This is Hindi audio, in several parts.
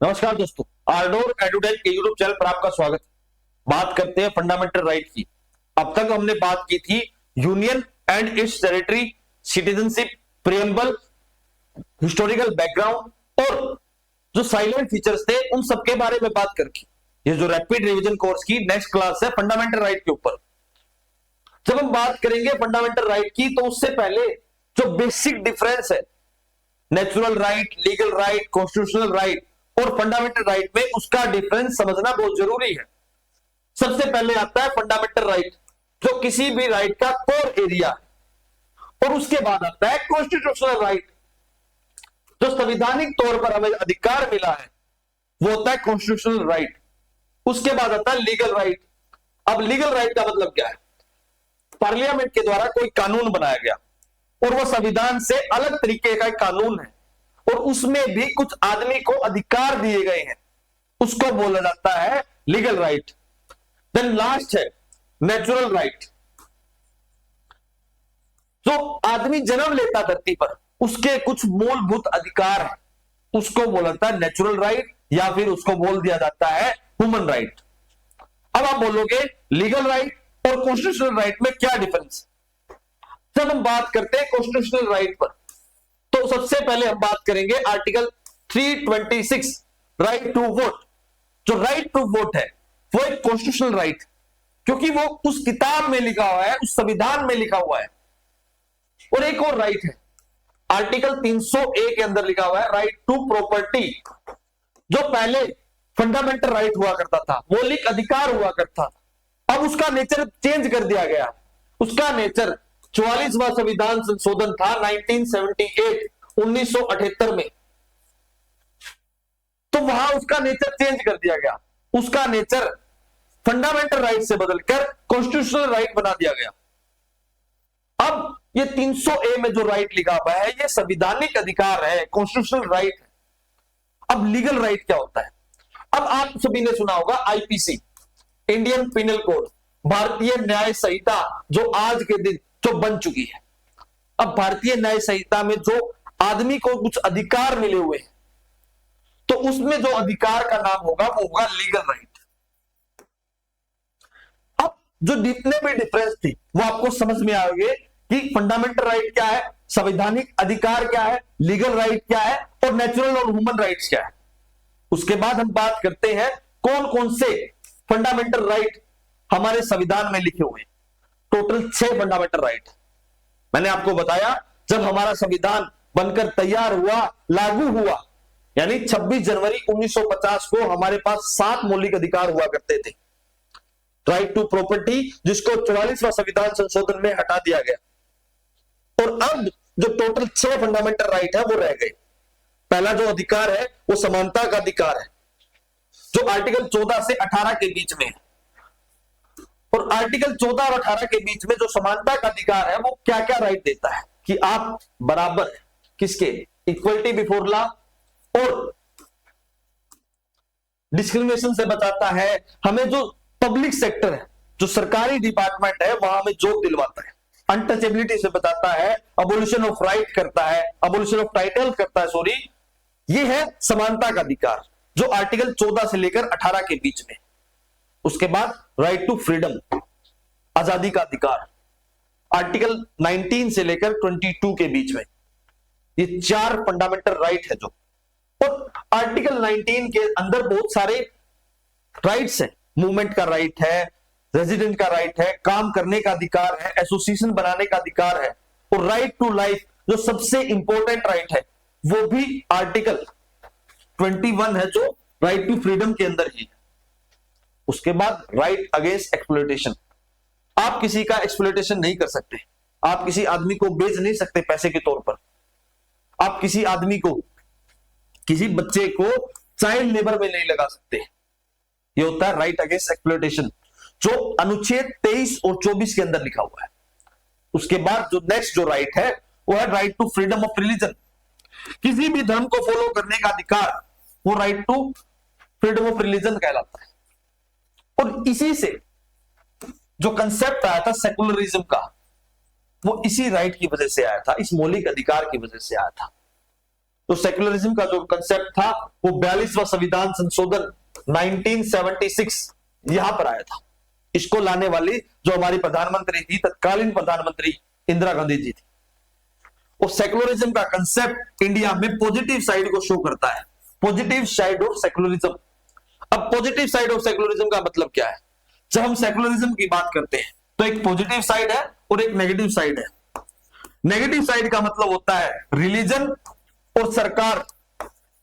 नमस्कार दोस्तों, आर्डोर एडुटेक के यूट्यूब चैनल पर आपका स्वागत है। बात करते हैं फंडामेंटल राइट की। अब तक हमने बात की थी union and it's territory, citizenship, preamble, historical background और जो साइलेंट फीचर्स थे उन सबके बारे में बात करके ये जो रैपिड रिवीजन कोर्स की नेक्स्ट क्लास है फंडामेंटल राइट के ऊपर। जब हम बात करेंगे फंडामेंटल राइट की तो उससे पहले जो बेसिक डिफरेंस है natural right, legal right, constitutional right और फंडामेंटल राइट में, उसका डिफरेंस समझना बहुत जरूरी है। सबसे पहले आता है फंडामेंटल राइट, जो किसी भी राइट का कोर एरिया है, और उसके बाद आता है कॉन्स्टिट्यूशनल राइट, जो संवैधानिक तौर पर हमें अधिकार मिला है, वो होता है कॉन्स्टिट्यूशनल राइट। उसके बाद आता है लीगल राइट। अब लीगल राइट का मतलब क्या है? पार्लियामेंट के द्वारा कोई कानून बनाया गया और वह संविधान से अलग तरीके का कानून है और उसमें भी कुछ आदमी को अधिकार दिए गए हैं, उसको बोला जाता है लीगल राइट। देन लास्ट है नेचुरल राइट। जो आदमी जन्म लेता धरती पर, उसके कुछ मूलभूत अधिकार है, उसको बोला जाता है नेचुरल राइट या फिर उसको बोल दिया जाता है ह्यूमन राइट। अब आप बोलोगे लीगल राइट और कॉन्स्टिट्यूशनल राइट में क्या डिफरेंस? जब हम बात करते हैं कॉन्स्टिट्यूशनल राइट पर, तो सबसे पहले हम बात करेंगे आर्टिकल 326 राइट टू वोट। जो राइट टू वोट है वो एक कॉन्स्टिट्यूशनल राइट, क्योंकि वो उस किताब में लिखा हुआ है, उस संविधान में लिखा हुआ है। और एक और राइट है आर्टिकल 301 के अंदर लिखा हुआ है राइट टू प्रॉपर्टी, जो पहले फंडामेंटल राइट हुआ करता था, मौलिक अधिकार हुआ करता था। अब उसका नेचर चेंज कर दिया गया। उसका नेचर 44वां संविधान संशोधन था 1978 1978 में, तो वहां उसका नेचर चेंज कर दिया गया। उसका नेचर फंडामेंटल राइट से बदलकर कॉन्स्टिट्यूशनल राइट बना दिया गया। अब ये 300A में जो राइट लिखा हुआ है ये संविधानिक अधिकार है, कॉन्स्टिट्यूशनल राइट है। अब लीगल राइट क्या होता है? अब आप सभी ने सुना होगा आईपीसी, इंडियन पिनल कोड, भारतीय न्याय संहिता, जो आज के दिन जो बन चुकी है। अब भारतीय न्याय संहिता में जो आदमी को कुछ अधिकार मिले हुए हैं, तो उसमें जो अधिकार का नाम होगा वो होगा लीगल राइट। अब जो जितने भी डिफरेंस थी वो आपको समझ में आएंगे कि फंडामेंटल राइट क्या है, संवैधानिक अधिकार क्या है, लीगल राइट क्या है और नेचुरल और ह्यूमन राइट्स क्या है। उसके बाद हम बात करते हैं कौन कौन से फंडामेंटल राइट हमारे संविधान में लिखे हुए हैं। टोटल 6 फंडामेंटल राइट मैंने आपको बताया। जब हमारा संविधान बनकर तैयार हुआ, लागू हुआ, यानी 26 जनवरी 1950 को हमारे पास 7 मौलिक अधिकार हुआ करते थे। राइट टू प्रॉपर्टी, जिसको 44वां संविधान संशोधन में हटा दिया गया, और अब जो टोटल 6 फंडामेंटल राइट है वो रह गए। पहला जो अधिकार है वो समानता का अधिकार है, जो आर्टिकल 14 से 18 के बीच में है। और आर्टिकल 14 और 18 के बीच में जो समानता का अधिकार है वो क्या क्या राइट देता है कि आप बराबर है किसके? इक्वलिटी बिफोर लॉ, और डिस्क्रिमिनेशन से बचाता है हमें। जो पब्लिक सेक्टर है, जो सरकारी डिपार्टमेंट है, वहां हमें जॉब दिलवाता है। अनटचेबिलिटी से बचाता है, अबोलिशन ऑफ राइट करता है, अबोलिशन ऑफ टाइटल करता है, सॉरी। ये है समानता का अधिकार, जो आर्टिकल 14 से लेकर 18 के बीच में। उसके बाद राइट टू फ्रीडम, आजादी का अधिकार, आर्टिकल 19 से लेकर 22 के बीच में। ये 4 फंडामेंटल राइट है जो, और आर्टिकल 19 के अंदर बहुत सारे राइट्स हैं। मूवमेंट का राइट है, रेजिडेंट का राइट है, काम करने का अधिकार है, एसोसिएशन बनाने का अधिकार है, और राइट टू लाइफ जो सबसे इंपॉर्टेंट राइट है वो भी आर्टिकल 21 है, जो राइट टू फ्रीडम के अंदर ही है। उसके बाद राइट अगेंस्ट एक्सप्लॉयटेशन, आप किसी का एक्सप्लॉयटेशन नहीं कर सकते, आप किसी आदमी को बेच नहीं सकते पैसे के तौर पर, आप किसी आदमी को, किसी बच्चे को चाइल्ड लेबर में नहीं लगा सकते। ये होता है राइट अगेंस्ट एक्सप्लॉयटेशन, जो अनुच्छेद 23 और 24 के अंदर लिखा हुआ है। उसके बाद जो नेक्स्ट जो राइट है वो है right to freedom of religion, किसी भी धर्म को फॉलो करने का अधिकार, वो right to freedom of religion कहलाता है। और इसी से जो कंसेप्ट आया था सेकुलरिज्म का, वो इसी राइट की वजह से आया था, इस मौलिक अधिकार की वजह से आया था। तो सेक्युलरिज्म का जो कंसेप्ट था वो 42वां संविधान संशोधन 1976 यहां पर आया था। इसको लाने वाली जो हमारी प्रधानमंत्री थी, तत्कालीन प्रधानमंत्री इंदिरा गांधी जी थी। और सेक्युलरिज्म का कंसेप्ट इंडिया में पॉजिटिव साइड को शो करता है, पॉजिटिव साइड ऑफ सेक्युलरिज्म। अब पॉजिटिव साइड ऑफ सेक्युलरिज्म का मतलब क्या है? जब हम सेक्युलरिज्म की बात करते हैं तो एक पॉजिटिव साइड है और एक नेगेटिव साइड है। नेगेटिव साइड का मतलब होता है रिलीजन और सरकार,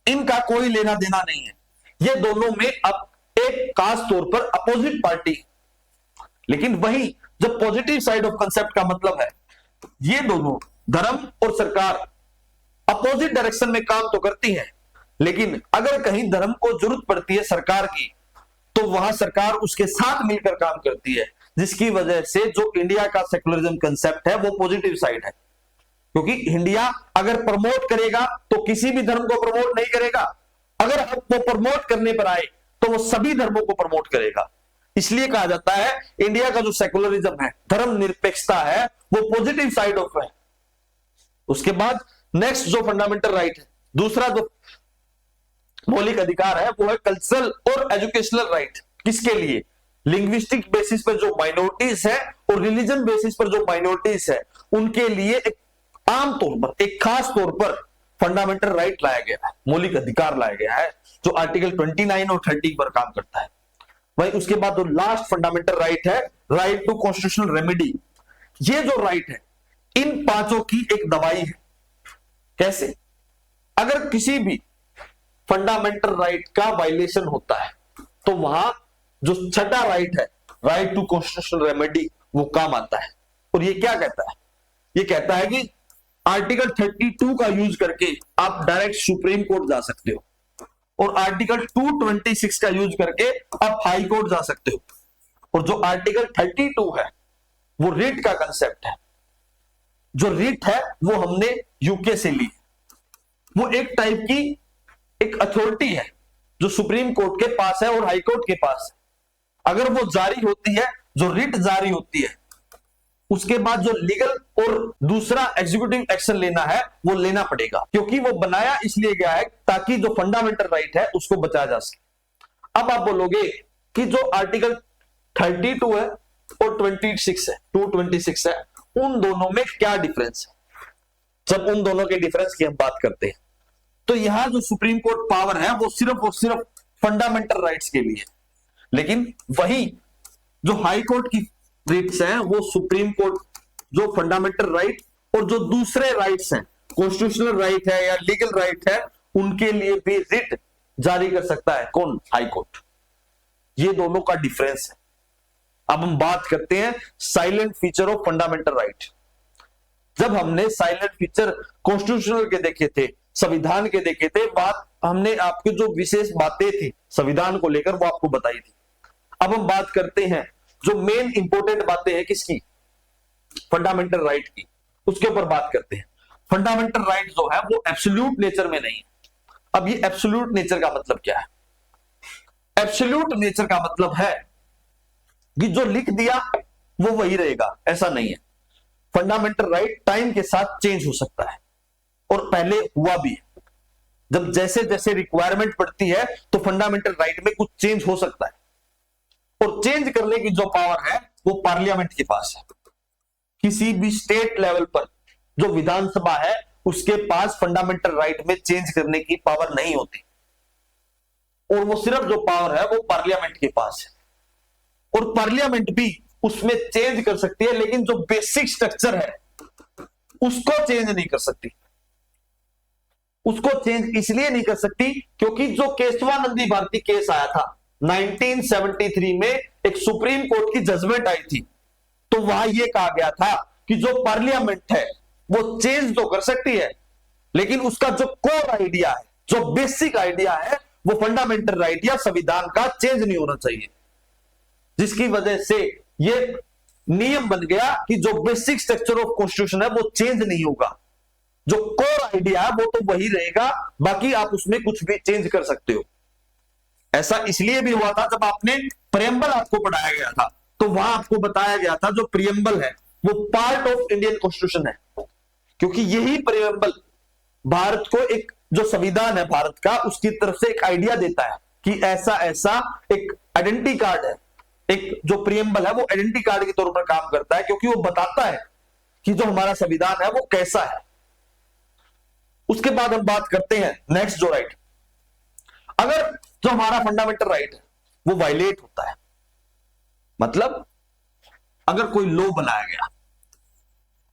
इनका कोई लेना देना नहीं है, ये दोनों में अब एक खास तौर पर अपोजिट पार्टी। लेकिन वही जो पॉजिटिव साइड ऑफ कंसेप्ट का मतलब है, ये दोनों धर्म और सरकार अपोजिट डायरेक्शन में काम तो करती है, लेकिन अगर कहीं धर्म को जरूरत पड़ती है सरकार की, तो वहां सरकार उसके साथ मिलकर काम करती है, जिसकी वजह से जो इंडिया का सेक्युलरिज्म कंसेप्ट है वो पॉजिटिव साइड है। क्योंकि इंडिया अगर प्रमोट करेगा तो किसी भी धर्म को प्रमोट नहीं करेगा, अगर वो प्रमोट करने पर आए तो वो सभी धर्मों को प्रमोट करेगा। इसलिए कहा जाता है इंडिया का जो सेक्युलरिज्म है, धर्म निरपेक्षता है, वो पॉजिटिव साइड ऑफ है। उसके बाद नेक्स्ट जो फंडामेंटल राइट है, दूसरा जो मौलिक अधिकार है, वो है कल्चरल और एजुकेशनल राइट। किसके लिए? लिंग्विस्टिक बेसिस पर जो माइनॉरिटीज है और रिलीजन बेसिस पर जो माइनॉरिटीज है, उनके लिए एक आम तौर पर, एक खास तौर पर फंडामेंटल राइट लाया गया है, मौलिक अधिकार लाया गया है, जो आर्टिकल 29 और 30 पर काम करता है। वही उसके बाद जो लास्ट फंडामेंटल राइट है, राइट टू कॉन्स्टिट्यूशनल रेमेडी। ये जो राइट है, इन पांचों की एक दवाई है। कैसे? अगर किसी भी फंडामेंटल राइट का वायलेशन होता है तो वहां जो छठा राइट है, राइट टू कॉन्स्टिट्यूशनल रेमेडी, वो काम आता है। और ये क्या कहता है? ये कहता है कि आर्टिकल 32 का यूज करके आप डायरेक्ट सुप्रीम कोर्ट जा सकते हो, और आर्टिकल 226 का यूज करके आप हाई कोर्ट जा सकते हो। और जो आर्टिकल 32 है वो रिट का कंसेप्ट है। जो रिट है वो हमने यूके से ली, वो एक टाइप की एक अथॉरिटी है जो सुप्रीम कोर्ट के पास है और हाई कोर्ट के पास है। अगर वो जारी होती है, जो रिट जारी होती है, उसके बाद जो लीगल और दूसरा एग्जीक्यूटिव एक्शन लेना है वो लेना पड़ेगा, क्योंकि वो बनाया इसलिए गया है ताकि जो फंडामेंटल राइट है उसको बचाया जा सके। अब आप बोलोगे कि जो आर्टिकल 32 है और 26 है, 226 है, उन दोनों में क्या डिफरेंस है? जब उन दोनों के डिफरेंस की हम बात करते हैं तो यहां जो सुप्रीम कोर्ट पावर है वो सिर्फ और सिर्फ फंडामेंटल राइट्स के लिए, लेकिन वही जो हाई कोर्ट की रिट्स हैं वो सुप्रीम कोर्ट जो फंडामेंटल राइट और जो दूसरे राइट्स हैं, कॉन्स्टिट्यूशनल राइट है या लीगल राइट है, उनके लिए भी रिट जारी कर सकता है। कौन? High court. ये दोनों का डिफरेंस है। अब हम बात करते हैं silent feature of fundamental right. जब हमने साइलेंट फीचर कॉन्स्टिट्यूशनल के देखे थे, संविधान के देखे थे, बात हमने आपकी जो विशेष बातें थी संविधान को लेकर वो आपको बताई थी। अब हम बात करते हैं जो मेन इंपॉर्टेंट बातें हैं किसकी? फंडामेंटल राइट की। उसके ऊपर बात करते हैं। फंडामेंटल राइट जो है वो एब्सोल्यूट नेचर में नहीं है। अब ये एब्सोल्यूट नेचर का मतलब क्या है? एब्सोल्यूट नेचर का मतलब है कि जो लिख दिया वो वही रहेगा, ऐसा नहीं है। फंडामेंटल राइट टाइम के साथ चेंज हो सकता है, और पहले हुआ भी है। जब जैसे जैसे रिक्वायरमेंट पड़ती है तो फंडामेंटल राइट में कुछ चेंज हो सकता है, और चेंज करने की जो पावर है वो पार्लियामेंट के पास है। किसी भी स्टेट लेवल पर जो विधानसभा है उसके पास फंडामेंटल राइट में चेंज करने की पावर नहीं होती, और वो सिर्फ जो पावर है वो पार्लियामेंट के पास है। और पार्लियामेंट भी उसमें चेंज कर सकती है, लेकिन जो बेसिक स्ट्रक्चर है उसको चेंज नहीं कर सकती। उसको चेंज इसलिए नहीं कर सकती क्योंकि जो केशवानंदी भारती केस आया था 1973 में, एक सुप्रीम कोर्ट की जजमेंट आई थी, तो वहां यह कहा गया था कि जो पार्लियामेंट है वो चेंज तो कर सकती है, लेकिन उसका जो कोर आइडिया है, जो बेसिक आइडिया है, वो फंडामेंटल राइट या संविधान का चेंज नहीं होना चाहिए। जिसकी वजह से यह नियम बन गया कि जो बेसिक स्ट्रक्चर ऑफ कॉन्स्टिट्यूशन है वो चेंज नहीं होगा। जो कोर आइडिया है वो तो वही रहेगा, बाकी आप उसमें कुछ भी चेंज कर सकते हो। ऐसा इसलिए भी हुआ था जब आपने प्रियम्बल आपको पढ़ाया गया था, तो वहां आपको बताया गया था जो प्रियम्बल है वो पार्ट ऑफ इंडियन कॉन्स्टिट्यूशन है, क्योंकि यही प्रियम्बल भारत को एक जो संविधान है भारत का, उसकी तरफ से एक आइडिया देता है कि ऐसा ऐसा एक आइडेंटिटी कार्ड है, एक जो प्रियम्बल है वो आइडेंटिटी कार्ड के तौर पर काम करता है, क्योंकि वो बताता है कि जो हमारा संविधान है वो कैसा है। उसके बाद हम बात करते हैं नेक्स्ट जो राइट, अगर जो हमारा फंडामेंटल राइट है वो वायलेट होता है, मतलब अगर कोई लॉ बनाया गया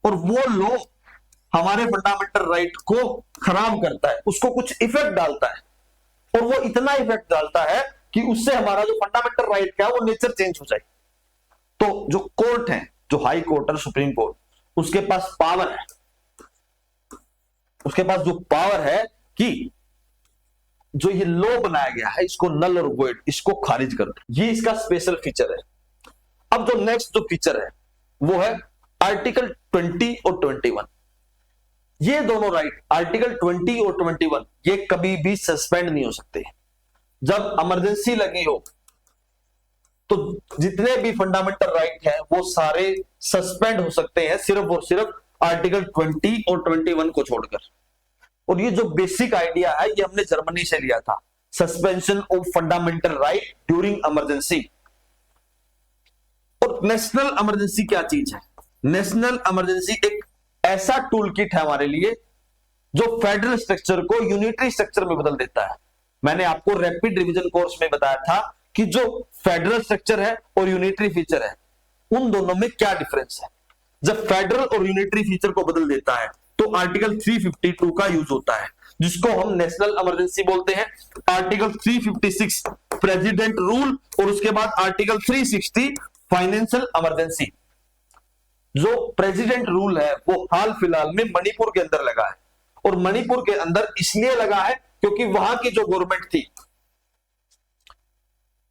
और वो लॉ हमारे फंडामेंटल राइट को खराब करता है, उसको कुछ इफेक्ट डालता है, और वो इतना इफेक्ट डालता है कि उससे हमारा जो फंडामेंटल राइट का है वो नेचर चेंज हो जाए, तो जो कोर्ट है, जो हाई कोर्ट और सुप्रीम कोर्ट, उसके पास पावर है, उसके पास जो पावर है कि जो ये लॉ बनाया गया है इसको नल और वॉइड, इसको खारिज कर दो। ये इसका स्पेशल फीचर है। अब जो नेक्स्ट जो फीचर है वो है आर्टिकल 20 और 21। ये दोनों राइट, आर्टिकल 20 और 21, ये कभी भी सस्पेंड नहीं हो सकते। जब इमरजेंसी लगी हो तो जितने भी फंडामेंटल राइट हैं वो सारे सस्पेंड हो सकते हैं, सिर्फ और सिर्फ आर्टिकल 20 और 21 को छोड़कर। और ये जो बेसिक आइडिया है ये हमने जर्मनी से लिया था, suspension of fundamental right during emergency. और नेशनल इमरजेंसी क्या चीज है? नेशनल इमरजेंसी एक ऐसा टूल किट है हमारे लिए जो फेडरल स्ट्रक्चर को यूनिटरी स्ट्रक्चर में बदल देता है। मैंने आपको रैपिड रिवीजन कोर्स में बताया था कि जो फेडरल स्ट्रक्चर है और यूनिटरी फीचर है उन दोनों में क्या डिफरेंस है। जब फेडरल और यूनिटरी फीचर को बदल देता है तो आर्टिकल 352 का यूज होता है, जिसको हम नेशनल इमरजेंसी बोलते हैं। आर्टिकल 356 प्रेसिडेंट रूल, और उसके बाद आर्टिकल 360 फाइनेंशियल इमरजेंसी। जो प्रेसिडेंट रूल है वो हाल फिलहाल में मणिपुर के अंदर लगा है, और मणिपुर के अंदर इसलिए लगा है क्योंकि वहां की जो गवर्नमेंट थी,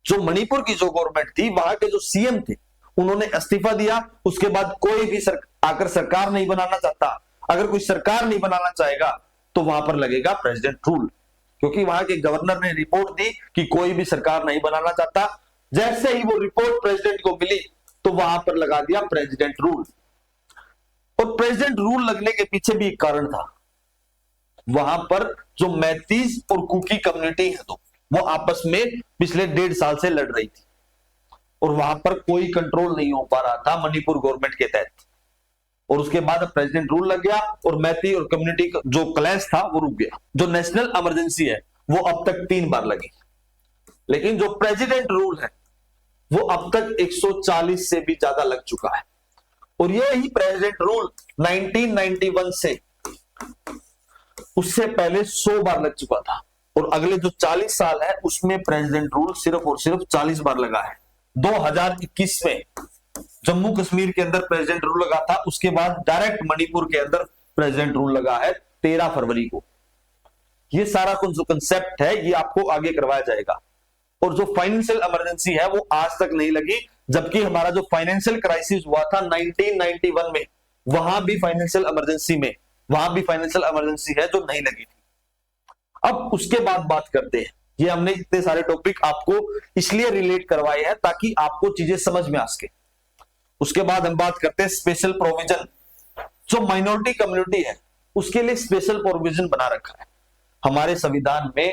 जो मणिपुर की जो गवर्नमेंट थी, वहां के जो सीएम थे उन्होंने इस्तीफा दिया। उसके बाद कोई भी आकर सरकार नहीं बनाना चाहता। अगर कोई सरकार नहीं बनाना चाहेगा तो वहां पर लगेगा प्रेसिडेंट रूल, क्योंकि वहां के गवर्नर ने रिपोर्ट दी कि कोई भी सरकार नहीं बनाना चाहता। जैसे ही वो रिपोर्ट प्रेसिडेंट को मिली तो वहां पर लगा दिया प्रेसिडेंट रूल। और प्रेसिडेंट रूल लगने के पीछे भी एक कारण था। वहां पर जो मैतीज और कुकी कम्युनिटी है तो वो आपस में पिछले 1.5 साल से लड़ रही थी, और वहां पर कोई कंट्रोल नहीं हो पा रहा था मणिपुर गवर्नमेंट के तहत। और उसके बाद प्रेसिडेंट रूल लग गया और मैती और कम्युनिटी का जो क्लैश था वो रुक गया। जो नेशनल इमरजेंसी है वो अब तक 3 बार लगी, लेकिन जो प्रेसिडेंट रूल है वो अब तक 140 से भी ज्यादा लग चुका है। और ये ही प्रेसिडेंट रूल 1991 से उससे पहले 100 बार लग चुका था, और अगले जो 40 साल है उसमें प्रेसिडेंट रूल सिर्फ और सिर्फ 40 बार लगा है। 2021 में जम्मू कश्मीर के अंदर प्रेसिडेंट रूल लगा था, उसके बाद डायरेक्ट मणिपुर के अंदर प्रेसिडेंट रूल लगा है 13 फरवरी को। ये सारा जो कंसेप्ट है ये आपको आगे करवाया जाएगा। और जो फाइनेंशियल इमरजेंसी है वो आज तक नहीं लगी, जबकि हमारा जो फाइनेंशियल क्राइसिस हुआ था 1991 में, वहां भी फाइनेंशियल इमरजेंसी है जो नहीं लगी थी। अब उसके बाद बात करते हैं, ये हमने इतने सारे टॉपिक आपको इसलिए रिलेट करवाए हैं ताकि आपको चीजें समझ में आ सके। उसके बाद हम बात करते हैं स्पेशल प्रोविजन। जो माइनॉरिटी कम्युनिटी है उसके लिए स्पेशल प्रोविजन बना रखा है हमारे संविधान में।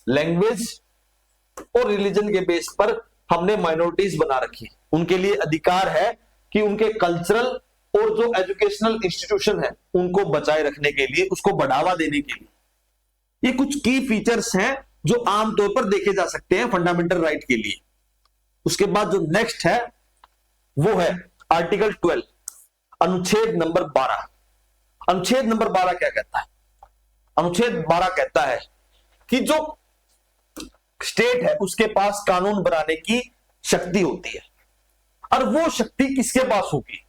लैंग्वेज और रिलीजन के बेस पर हमने माइनॉरिटीज बना रखी है। उनके लिए अधिकार है कि उनके कल्चरल और जो एजुकेशनल इंस्टीट्यूशन है उनको बचाए रखने के लिए, उसको बढ़ावा देने के लिए। ये कुछ की फीचर्स हैं जो आमतौर पर देखे जा सकते हैं फंडामेंटल राइट के लिए। उसके बाद जो नेक्स्ट है वो है आर्टिकल 12, अनुच्छेद नंबर 12। अनुच्छेद नंबर 12 क्या कहता है? अनुच्छेद 12 कहता है कि जो स्टेट है उसके पास कानून बनाने की शक्ति होती है, और वो शक्ति किसके पास होगी?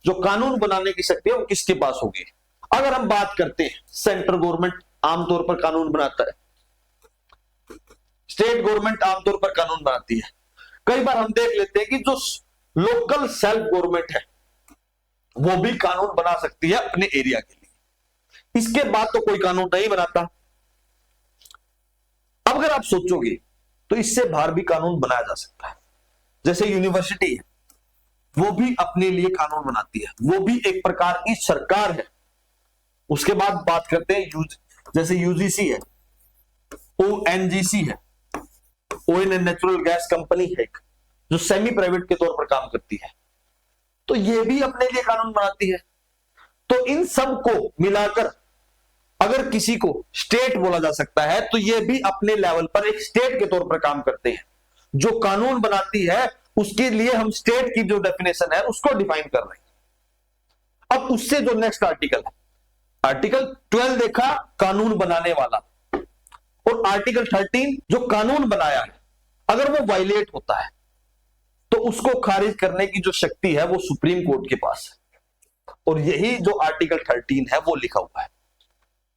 जो कानून बनाने की शक्ति है वो किसके पास होगी? अगर हम बात करते हैं, सेंट्रल गवर्नमेंट आमतौर पर कानून बनाता है, स्टेट गवर्नमेंट आमतौर पर कानून बनाती है। कई बार हम देख लेते हैं कि जो लोकल सेल्फ गवर्नमेंट है वो भी कानून बना सकती है अपने एरिया के लिए। इसके बाद तो कोई कानून नहीं बनाता। अब अगर आप सोचोगे तो इससे बाहर भी कानून बनाया जा सकता है। जैसे यूनिवर्सिटी है, वो भी अपने लिए कानून बनाती है, वो भी एक प्रकार की सरकार है। उसके बाद बात करते हैं जैसे यूजीसी है, ओएनजीसी है, oil and natural gas company है जो सेमी प्राइवेट के तौर पर काम करती है, तो ये भी अपने लिए कानून बनाती है। तो इन सब को मिलाकर अगर किसी को स्टेट बोला जा सकता है तो ये भी अपने लेवल पर एक स्टेट के तौर पर काम करते हैं। जो कानून बनाती है उसके लिए हम स्टेट की जो डेफिनेशन है उसको डिफाइन कर रहे हैं। अब उससे जो नेक्स्ट आर्टिकल है, आर्टिकल 12 देखा कानून बनाने वाला, और आर्टिकल 13 जो कानून बनाया है अगर वो वायलेट होता है तो उसको खारिज करने की जो शक्ति है वो सुप्रीम कोर्ट के पास है। और यही जो आर्टिकल 13 है वो लिखा हुआ है।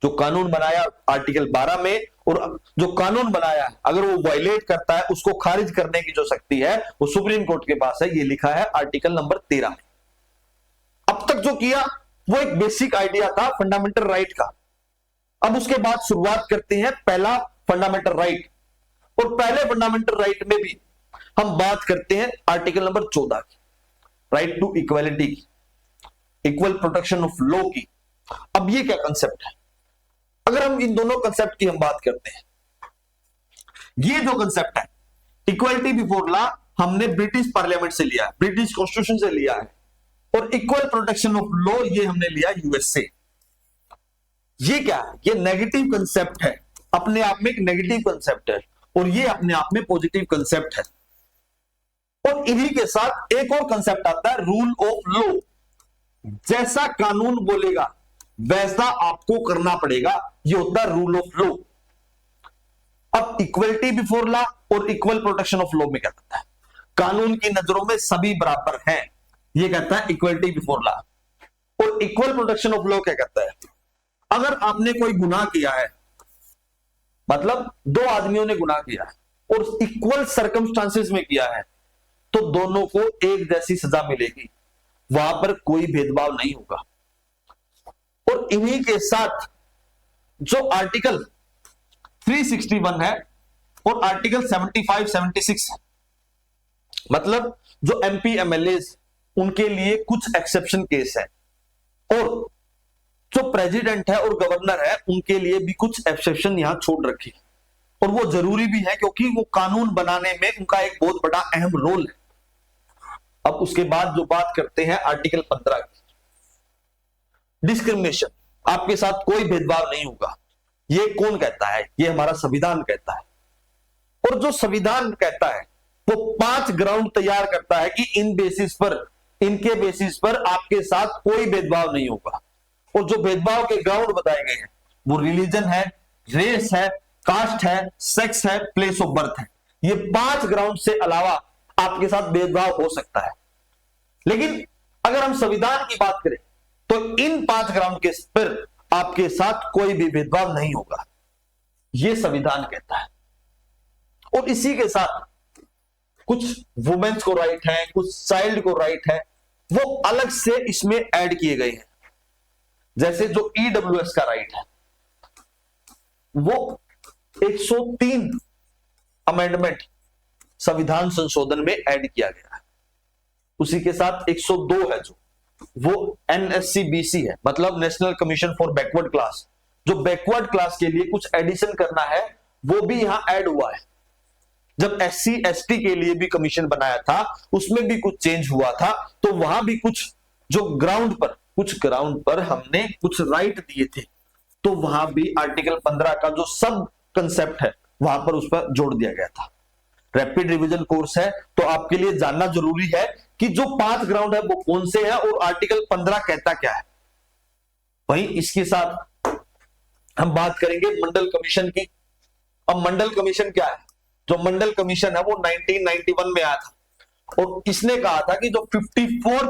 जो कानून बनाया आर्टिकल 12 में, और जो कानून बनाया है अगर वो वायलेट करता है उसको खारिज करने की जो शक्ति है वो सुप्रीम कोर्ट के पास है। ये लिखा है आर्टिकल नंबर 13 में। अब तक जो किया वो एक बेसिक आइडिया था फंडामेंटल राइट का। अब उसके बाद शुरुआत करते हैं पहला फंडामेंटल राइट, और पहले फंडामेंटल राइट में भी हम बात करते हैं आर्टिकल नंबर 14 की, राइट टू इक्वालिटी की, इक्वल प्रोटेक्शन ऑफ लॉ की। अब ये क्या कंसेप्ट है? अगर हम इन दोनों कंसेप्ट की हम बात करते हैं, ये जो कंसेप्ट है इक्वालिटी बिफोर लॉ हमने ब्रिटिश पार्लियामेंट से लिया है, ब्रिटिश कॉन्स्टिट्यूशन से लिया है, और इक्वल प्रोटेक्शन ऑफ लॉ ये हमने लिया यूएस से। ये क्या है? ये नेगेटिव कंसेप्ट है, अपने आप में एक नेगेटिव कंसेप्ट है, और ये अपने आप में पॉजिटिव कंसेप्ट है। और इन्हीं के साथ एक और कंसेप्ट आता है रूल ऑफ लॉ। जैसा कानून बोलेगा वैसा आपको करना पड़ेगा, ये होता है रूल ऑफ लॉ। अब इक्वलिटी बिफोर लॉ और इक्वल प्रोटेक्शन ऑफ लॉ में क्या कहता है? कानून की नजरों में सभी बराबर हैं, ये कहता है इक्वलिटी बिफोर लॉ। और इक्वल प्रोटेक्शन ऑफ लॉ क्या कहता है? अगर आपने कोई गुनाह किया है, मतलब दो आदमियों ने गुनाह किया है और इक्वल सर्कमस्टांसेस में किया है, तो दोनों को एक जैसी सजा मिलेगी, वहां पर कोई भेदभाव नहीं होगा। और इन्हीं के साथ जो आर्टिकल 361 है और आर्टिकल 75, 76 है, मतलब जो एमपी एमएलए उनके लिए कुछ एक्सेप्शन केस है, और जो प्रेसिडेंट है और गवर्नर है उनके लिए भी कुछ एक्सेप्शन यहां छोड़ रखी, और वो जरूरी भी है क्योंकि वो कानून बनाने में उनका एक बहुत बड़ा अहम रोल है। अब उसके बाद जो बात करते हैं आर्टिकल 15 की, डिस्क्रिमिनेशन, आपके साथ कोई भेदभाव नहीं होगा। ये कौन कहता है? ये हमारा संविधान कहता है। और जो संविधान कहता है वो 5 ग्राउंड तैयार करता है कि इन बेसिस पर, इनके बेसिस पर आपके साथ कोई भेदभाव नहीं होगा। और जो भेदभाव के ग्राउंड बताए गए हैं वो रिलीजन है, रेस है, कास्ट है, सेक्स है, प्लेस ऑफ बर्थ है। ये 5 ग्राउंड से अलावा आपके साथ भेदभाव हो सकता है। लेकिन अगर हम संविधान की बात करें तो इन 5 ग्राउंड के पर आपके साथ कोई भी भेदभाव नहीं होगा, यह संविधान कहता है। और इसी के साथ कुछ वुमेन्स को राइट है, कुछ चाइल्ड को राइट है, वो अलग से इसमें ऐड किए गए हैं। जैसे जो ईडब्ल्यूएस का राइट है वो 103 अमेंडमेंट संविधान संशोधन में ऐड किया गया है। उसी के साथ 102 है जो वो एनएससीबीसी है, मतलब national commission for backward class, जो बैकवर्ड क्लास के लिए कुछ एडिशन करना है वो भी यहां ऐड हुआ है। जब एससी एसटी के लिए भी कमीशन बनाया था उसमें भी कुछ चेंज हुआ था, तो वहां भी कुछ जो कुछ ग्राउंड पर हमने कुछ राइट दिए थे, तो वहां भी आर्टिकल 15 का जो सब कंसेप्ट है वहां पर उस पर जोड़ दिया गया था। रैपिड रिवीजन कोर्स है तो आपके लिए जानना जरूरी है कि जो 5 ग्राउंड है वो कौन से हैं और आर्टिकल 15 कहता क्या है। वहीं इसके साथ हम बात करेंगे मंडल कमीशन की। अब मंडल कमीशन क्या है? जो मंडल कमीशन है वो 1991 में आया था, और इसने कहा था कि जो 54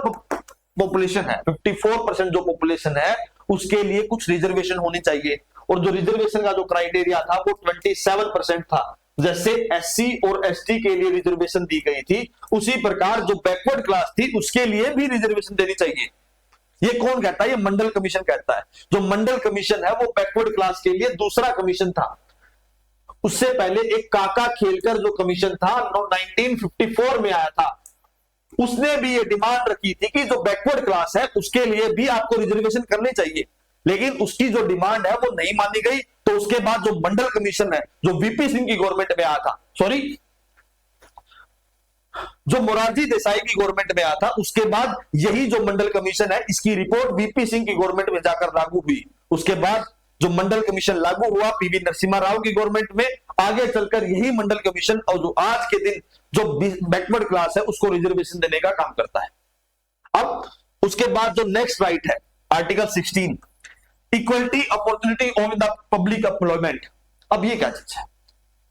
पॉपुलेशन है, 54% जो पॉपुलेशन है उसके लिए कुछ रिजर्वेशन होनी चाहिए। और जो रिजर्वेशन का जो क्राइटेरिया था वो 27% था। जैसे एससी और एसटी के लिए रिजर्वेशन दी गई थी, उसी प्रकार जो बैकवर्ड क्लास थी उसके लिए भी रिजर्वेशन देनी चाहिए। ये कौन कहता है? ये मंडल कमीशन कहता है। जो मंडल कमीशन है वो बैकवर्ड क्लास के लिए दूसरा कमीशन था। उससे पहले एक काका खेलकर जो कमीशन था 1954 में आया था, उसने भी ये डिमांड रखी थी कि जो बैकवर्ड क्लास है उसके लिए भी आपको रिजर्वेशन करनी चाहिए। लेकिन उसकी जो डिमांड है वो नहीं मानी गई। तो उसके बाद जो मंडल कमीशन है, जो वीपी सिंह की गवर्नमेंट में आया था, सॉरी, जो मोरारजी देसाई की गवर्नमेंट में आया था, उसके बाद यही जो मंडल कमीशन है, इसकी रिपोर्ट वीपी सिंह की गवर्नमेंट में जाकर लागू हुई। उसके बाद जो मंडल कमीशन लागू हुआ पीवी नरसिम्हा राव की गवर्नमेंट में, आगे चलकर यही मंडल कमीशन और जो आज के दिन जो बैकवर्ड क्लास है उसको रिजर्वेशन देने का काम करता है। अब उसके बाद जो नेक्स्ट राइट है article 16, equality opportunity on the public employment. अब ये क्या चीज है?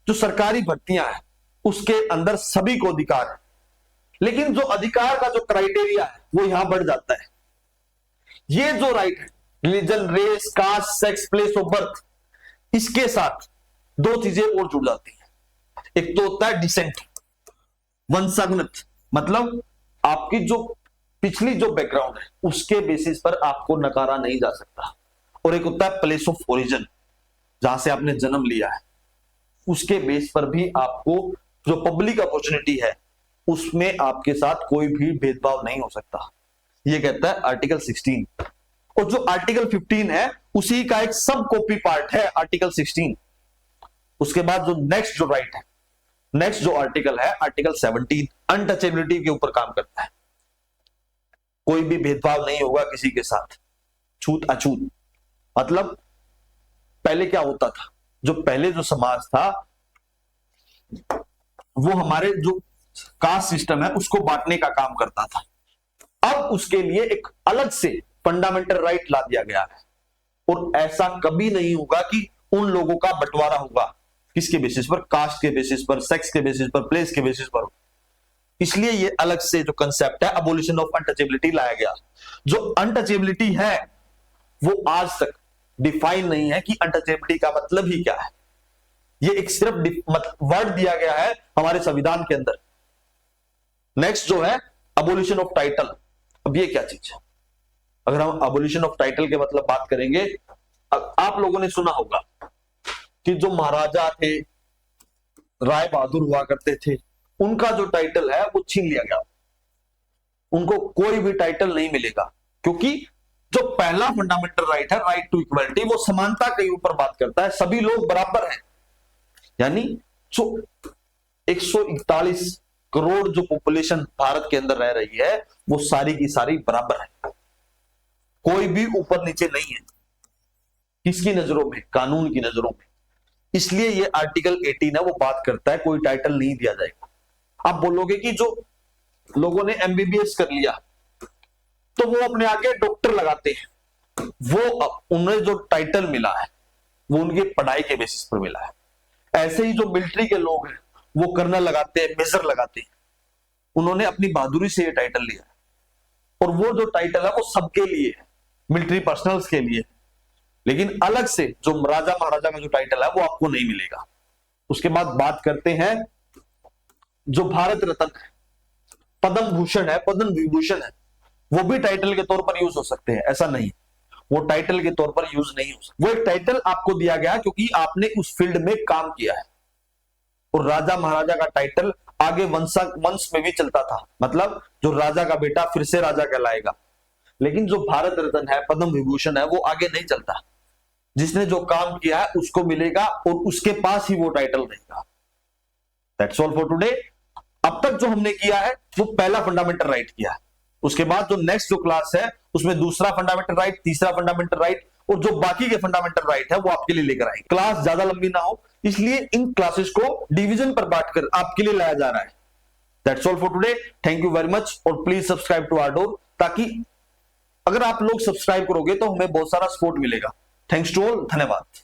जो सरकारी भर्तियां हैं उसके अंदर सभी को अधिकार है, लेकिन जो अधिकार का जो क्राइटेरिया है वो यहां बढ़ जाता है। ये जो राइट है, religion, race, caste, sex, place of birth, इसके साथ दो चीजें और जुड़ जाती हैं। एक तो होता है डिसेंट, वंशागत, मतलब आपकी जो पिछली जो बैकग्राउंड है उसके बेसिस पर आपको नकारा नहीं जा सकता। और एक होता है प्लेस ऑफ ओरिजिन, जहां से आपने जन्म लिया है, उसके बेस पर भी आपको जो पब्लिक अपॉर्चुनिटी है उसमें आपके साथ कोई भी भेदभाव नहीं हो सकता। ये कहता है आर्टिकल 16। और जो आर्टिकल 15 है उसी का एक सब कॉपी पार्ट है आर्टिकल 16। उसके बाद जो नेक्स्ट जो राइट है, नेक्स्ट जो आर्टिकल है आर्टिकल 17, अनटचेबिलिटी के ऊपर काम करता है। कोई भी भेदभाव नहीं होगा किसी के साथ, छूत अछूत। मतलब पहले क्या होता था, जो पहले जो समाज था वो हमारे जो कास्ट सिस्टम है उसको बांटने का काम करता था। अब उसके लिए एक अलग से फंडामेंटल राइट ला दिया गया है, और ऐसा कभी नहीं होगा कि उन लोगों का बंटवारा होगा किसके बेसिस पर, कास्ट के बेसिस पर, सेक्स के बेसिस पर, प्लेस के बेसिस पर। इसलिए ये अलग से जो कंसेप्ट है अबोलिशन ऑफ अनटचेबिलिटी लाया गया। जो अनटचेबिलिटी है वो आज तक डिफाइन नहीं है कि अनटचेबिलिटी का मतलब ही क्या है। ये एक सिर्फ वर्ड दिया गया है हमारे संविधान के अंदर। नेक्स्ट जो है अबोलिशन ऑफ टाइटल। अब ये क्या चीज है? अगर हम अबोलिशन ऑफ टाइटल के मतलब बात करेंगे, आप लोगों ने सुना होगा कि जो महाराजा थे, राय बहादुर हुआ करते थे, उनका जो टाइटल है वो छीन लिया गया। उनको कोई भी टाइटल नहीं मिलेगा, क्योंकि जो पहला फंडामेंटल राइट है, राइट टू इक्वलिटी, वो समानता के ऊपर बात करता है, सभी लोग बराबर हैं। यानी जो 141 करोड़ जो पॉपुलेशन भारत के अंदर रह रही है वो सारी की सारी बराबर है, कोई भी ऊपर नीचे नहीं है किसकी नजरों में, कानून की नजरों में। इसलिए ये आर्टिकल 18 है वो बात करता है कोई टाइटल नहीं दिया जाएगा। आप बोलोगे कि जो लोगों ने एमबीबीएस कर लिया तो वो अपने आगे डॉक्टर लगाते हैं, वो उन्हें जो टाइटल मिला है वो उनकी पढ़ाई के बेसिस पर मिला है। ऐसे ही जो मिलिट्री के लोग हैं वो कर्नल लगाते हैं, मेजर लगाते हैं, उन्होंने अपनी बहादुरी से ये टाइटल लिया है। और वो जो टाइटल है वो सबके लिए है, मिलिट्री पर्सनल्स के लिए, लेकिन अलग से जो राजा महाराजा का जो टाइटल है वो आपको नहीं मिलेगा। उसके बाद बात करते हैं जो भारत रत्न है, पद्म भूषण है, पद्म विभूषण है, वो भी टाइटल के तौर पर यूज हो सकते हैं। ऐसा नहीं, वो टाइटल के तौर पर यूज नहीं हो सकता। वो एक टाइटल आपको दिया गया क्योंकि आपने उस फील्ड में काम किया है। और राजा महाराजा का टाइटल आगे वंश में भी चलता था, मतलब जो राजा का बेटा फिर से राजा कहलाएगा। लेकिन जो भारत रत्न है, पद्म विभूषण है, वो आगे नहीं चलता। जिसने जो काम किया है उसको मिलेगा और उसके पास ही वो टाइटल रहेगा। That's all for today. अब तक जो हमने किया है वो पहला फंडामेंटल राइट किया है। उसके बाद जो नेक्स्ट जो क्लास है उसमें दूसरा फंडामेंटल राइट, तीसरा फंडामेंटल राइट और जो बाकी के फंडामेंटल राइट है वो आपके लिए लेकर आएंगे। क्लास ज्यादा लंबी ना हो इसलिए इन क्लासेस को डिवीजन पर बांटकर आपके लिए लाया जा रहा है। That's all for today. Thank you very much और please subscribe to our door, ताकि अगर आप लोग सब्सक्राइब करोगे तो हमें बहुत सारा सपोर्ट मिलेगा। थैंक्स टू ऑल, धन्यवाद।